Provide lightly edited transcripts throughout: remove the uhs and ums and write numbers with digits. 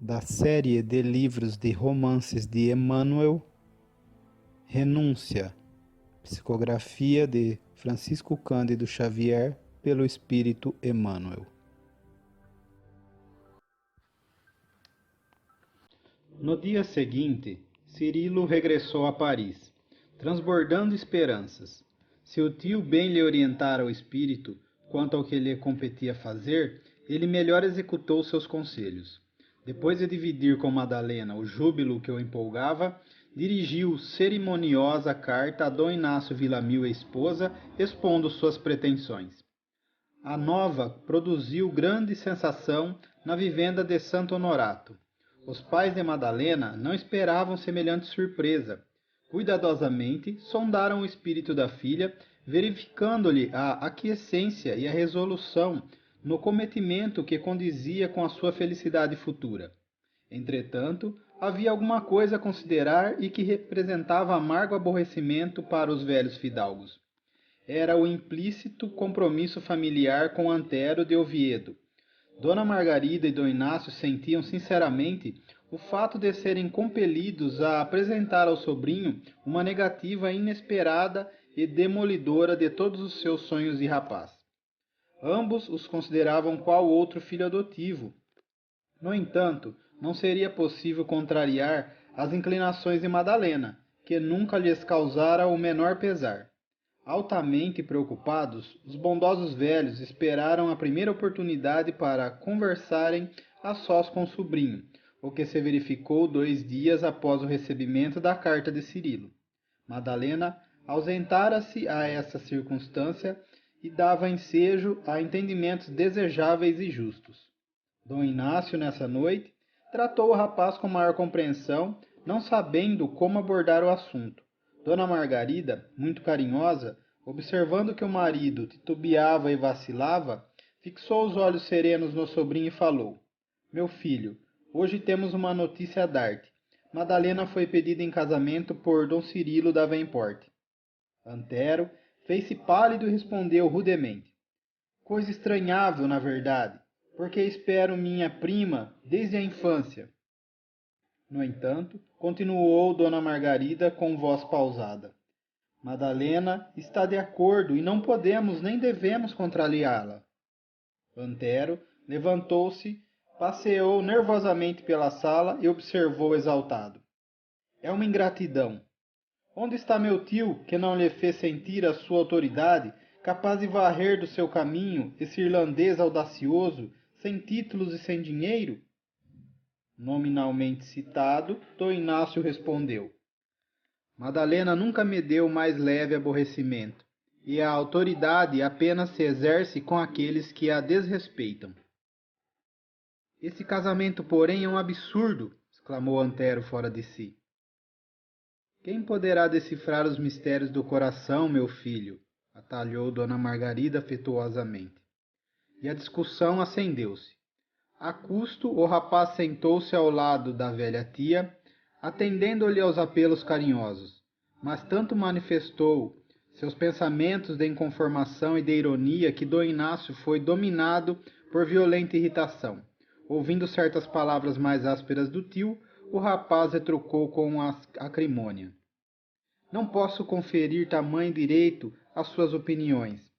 da série de livros de romances de Emmanuel, Renúncia, psicografia de Francisco Cândido Xavier, pelo Espírito Emmanuel. No dia seguinte, Cirilo regressou a Paris, transbordando esperanças. Se o tio bem lhe orientara o espírito quanto ao que lhe competia fazer, ele melhor executou seus conselhos. Depois de dividir com Madalena o júbilo que o empolgava, dirigiu cerimoniosa carta a Dom Inácio Villamil e esposa, expondo suas pretensões. A nova produziu grande sensação na vivenda de Santo Honorato. Os pais de Madalena não esperavam semelhante surpresa. Cuidadosamente sondaram o espírito da filha, verificando-lhe a aquiescência e a resolução no cometimento que condizia com a sua felicidade futura. Entretanto, havia alguma coisa a considerar e que representava amargo aborrecimento para os velhos fidalgos. Era o implícito compromisso familiar com Antero de Oviedo. Dona Margarida e Dom Inácio sentiam sinceramente o fato de serem compelidos a apresentar ao sobrinho uma negativa inesperada e demolidora de todos os seus sonhos de rapaz. Ambos os consideravam qual outro filho adotivo. No entanto, não seria possível contrariar as inclinações de Madalena, que nunca lhes causara o menor pesar. Altamente preocupados, os bondosos velhos esperaram a primeira oportunidade para conversarem a sós com o sobrinho, o que se verificou 2 dias após o recebimento da carta de Cirilo. Madalena ausentara-se a essa circunstância e dava ensejo a entendimentos desejáveis e justos. Dom Inácio, nessa noite, tratou o rapaz com maior compreensão, não sabendo como abordar o assunto. Dona Margarida, muito carinhosa, observando que o marido titubeava e vacilava, fixou os olhos serenos no sobrinho e falou: Meu filho, hoje temos uma notícia a dar-te. Madalena foi pedida em casamento por Dom Cirilo da Vaimporte. Antero fez-se pálido e respondeu rudemente: Coisa estranhável, na verdade, porque espero minha prima desde a infância. No entanto, continuou Dona Margarida com voz pausada: Madalena está de acordo e não podemos nem devemos contrariá-la. Antero levantou-se, passeou nervosamente pela sala e observou exaltado: É uma ingratidão. Onde está meu tio, que não lhe fez sentir a sua autoridade, capaz de varrer do seu caminho esse irlandês audacioso, sem títulos e sem dinheiro? Nominalmente citado, Dom Inácio respondeu: Madalena nunca me deu mais leve aborrecimento, e a autoridade apenas se exerce com aqueles que a desrespeitam. Esse casamento, porém, é um absurdo, exclamou Antero fora de si. Quem poderá decifrar os mistérios do coração, meu filho? Atalhou Dona Margarida afetuosamente. E a discussão acendeu-se. A custo, o rapaz sentou-se ao lado da velha tia, atendendo-lhe aos apelos carinhosos, mas tanto manifestou seus pensamentos de inconformação e de ironia que Dom Inácio foi dominado por violenta irritação. Ouvindo certas palavras mais ásperas do tio, o rapaz retrucou com acrimônia: Não posso conferir tamanho direito às suas opiniões.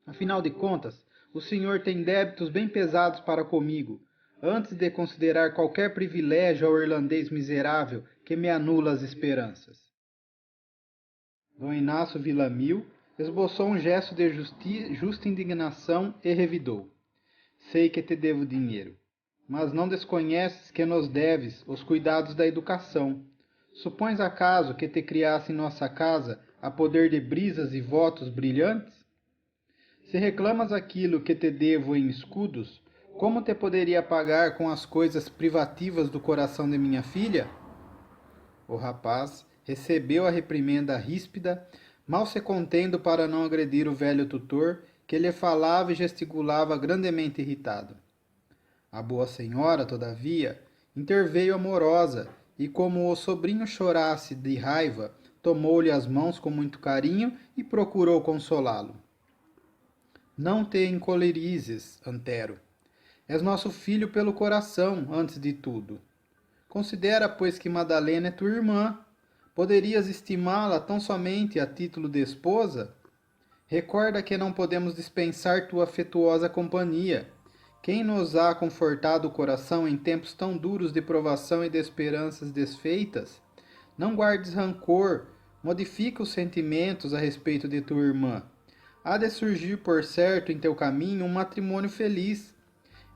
Afinal de contas, o senhor tem débitos bem pesados para comigo, antes de considerar qualquer privilégio ao irlandês miserável que me anula as esperanças. Dom Inácio Villamil esboçou um gesto de justa indignação e revidou: Sei que te devo dinheiro, mas não desconheces que nos deves os cuidados da educação. Supões acaso que te criasse em nossa casa a poder de brisas e votos brilhantes? Se reclamas aquilo que te devo em escudos, como te poderia pagar com as coisas privativas do coração de minha filha? O rapaz recebeu a reprimenda ríspida, mal se contendo para não agredir o velho tutor, que lhe falava e gesticulava grandemente irritado. A boa senhora, todavia, interveio amorosa, e como o sobrinho chorasse de raiva, tomou-lhe as mãos com muito carinho e procurou consolá-lo. Não te encolerizes, Antero. És nosso filho pelo coração, antes de tudo. Considera, pois, que Madalena é tua irmã. Poderias estimá-la tão somente a título de esposa? Recorda que não podemos dispensar tua afetuosa companhia. Quem nos há confortado o coração em tempos tão duros de provação e de esperanças desfeitas? Não guardes rancor, modifica os sentimentos a respeito de tua irmã. Há de surgir, por certo, em teu caminho um matrimônio feliz.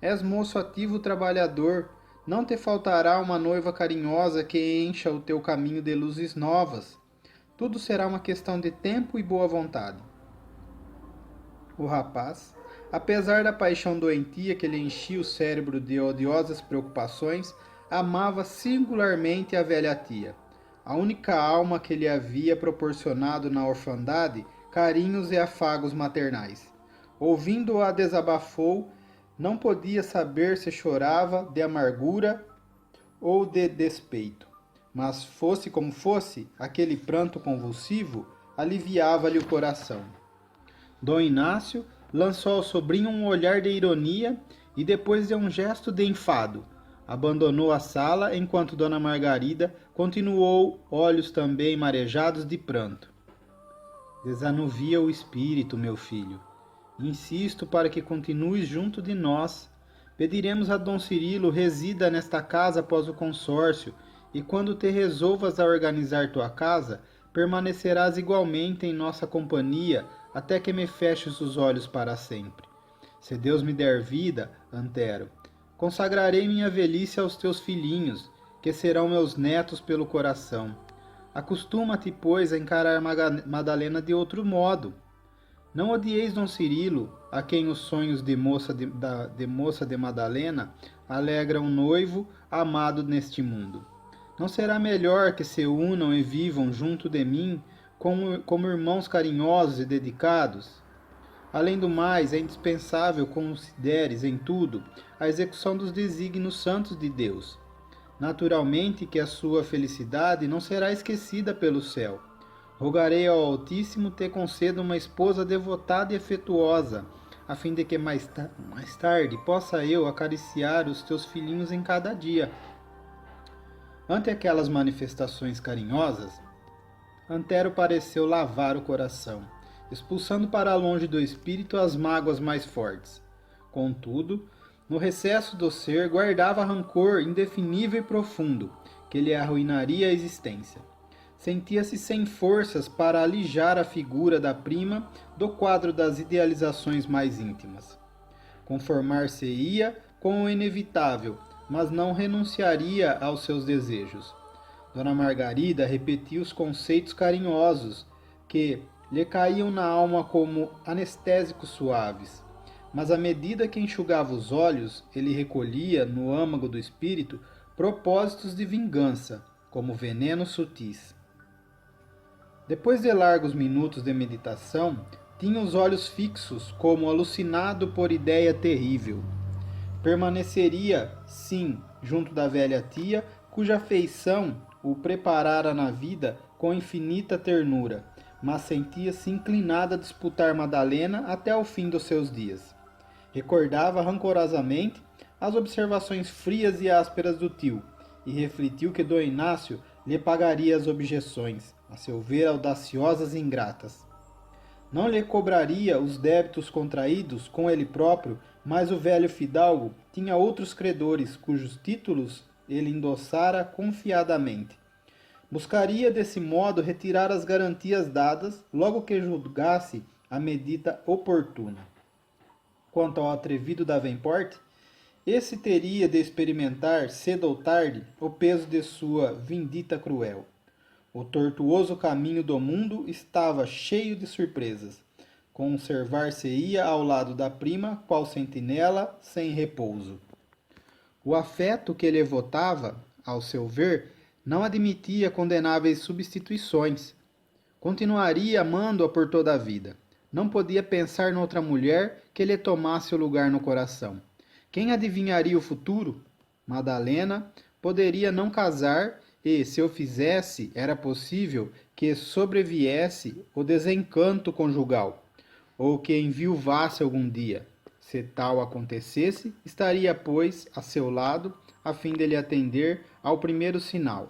És moço ativo trabalhador, não te faltará uma noiva carinhosa que encha o teu caminho de luzes novas. Tudo será uma questão de tempo e boa vontade. O rapaz, apesar da paixão doentia que lhe enchia o cérebro de odiosas preocupações, amava singularmente a velha tia, a única alma que lhe havia proporcionado na orfandade carinhos e afagos maternais. Ouvindo-a desabafou, não podia saber se chorava de amargura ou de despeito. Mas fosse como fosse, aquele pranto convulsivo aliviava-lhe o coração. Dom Inácio lançou ao sobrinho um olhar de ironia e depois de um gesto de enfado. Abandonou a sala enquanto Dona Margarida continuou, olhos também marejados de pranto. Desanuvia o espírito, meu filho. Insisto para que continues junto de nós. Pediremos a Dom Cirilo resida nesta casa após o consórcio, e quando te resolvas a organizar tua casa, permanecerás igualmente em nossa companhia até que me feches os olhos para sempre. Se Deus me der vida, Antero, consagrarei minha velhice aos teus filhinhos, que serão meus netos pelo coração. Acostuma-te, pois, a encarar Madalena de outro modo. Não odieis Dom Cirilo, a quem os sonhos de moça de Madalena alegram um noivo amado neste mundo. Não será melhor que se unam e vivam junto de mim como irmãos carinhosos e dedicados? Além do mais, é indispensável consideres em tudo a execução dos desígnios santos de Deus. Naturalmente que a sua felicidade não será esquecida pelo céu. Rogarei ao Altíssimo te conceda uma esposa devotada e afetuosa, a fim de que mais tarde possa eu acariciar os teus filhinhos em cada dia. Ante aquelas manifestações carinhosas, Antero pareceu lavar o coração, expulsando para longe do espírito as mágoas mais fortes. Contudo, no recesso do ser guardava rancor indefinível e profundo, que lhe arruinaria a existência. Sentia-se sem forças para alijar a figura da prima do quadro das idealizações mais íntimas. Conformar-se-ia com o inevitável, mas não renunciaria aos seus desejos. Dona Margarida repetia os conceitos carinhosos que lhe caíam na alma como anestésicos suaves, mas à medida que enxugava os olhos, ele recolhia no âmago do espírito propósitos de vingança, como venenos sutis. Depois de largos minutos de meditação, tinha os olhos fixos, como alucinado por ideia terrível. Permaneceria, sim, junto da velha tia, cuja afeição o preparara na vida com infinita ternura, mas sentia-se inclinado a disputar Madalena até o fim dos seus dias. Recordava rancorosamente as observações frias e ásperas do tio, e refletiu que Dom Inácio lhe pagaria as objeções, a seu ver audaciosas e ingratas. Não lhe cobraria os débitos contraídos com ele próprio, mas o velho fidalgo tinha outros credores, cujos títulos ele endossara confiadamente. Buscaria desse modo retirar as garantias dadas, logo que julgasse a medida oportuna. Quanto ao atrevido Davenport, esse teria de experimentar, cedo ou tarde, o peso de sua vindita cruel. O tortuoso caminho do mundo estava cheio de surpresas. Conservar-se-ia ao lado da prima, qual sentinela, sem repouso. O afeto que ele votava, ao seu ver, não admitia condenáveis substituições. Continuaria amando-a por toda a vida. Não podia pensar noutra mulher que lhe tomasse o lugar no coração. Quem adivinharia o futuro? Madalena poderia não casar e, se o fizesse, era possível que sobreviesse o desencanto conjugal, ou que enviuvasse algum dia. Se tal acontecesse, estaria, pois, a seu lado, a fim de lhe atender ao primeiro sinal.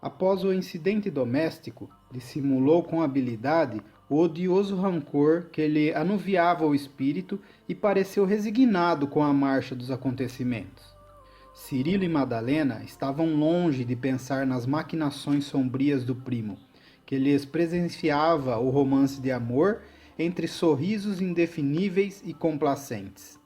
Após o incidente doméstico, dissimulou com habilidade o odioso rancor que lhe anuviava o espírito e pareceu resignado com a marcha dos acontecimentos. Cirilo e Madalena estavam longe de pensar nas maquinações sombrias do primo, que lhes presenciava o romance de amor entre sorrisos indefiníveis e complacentes.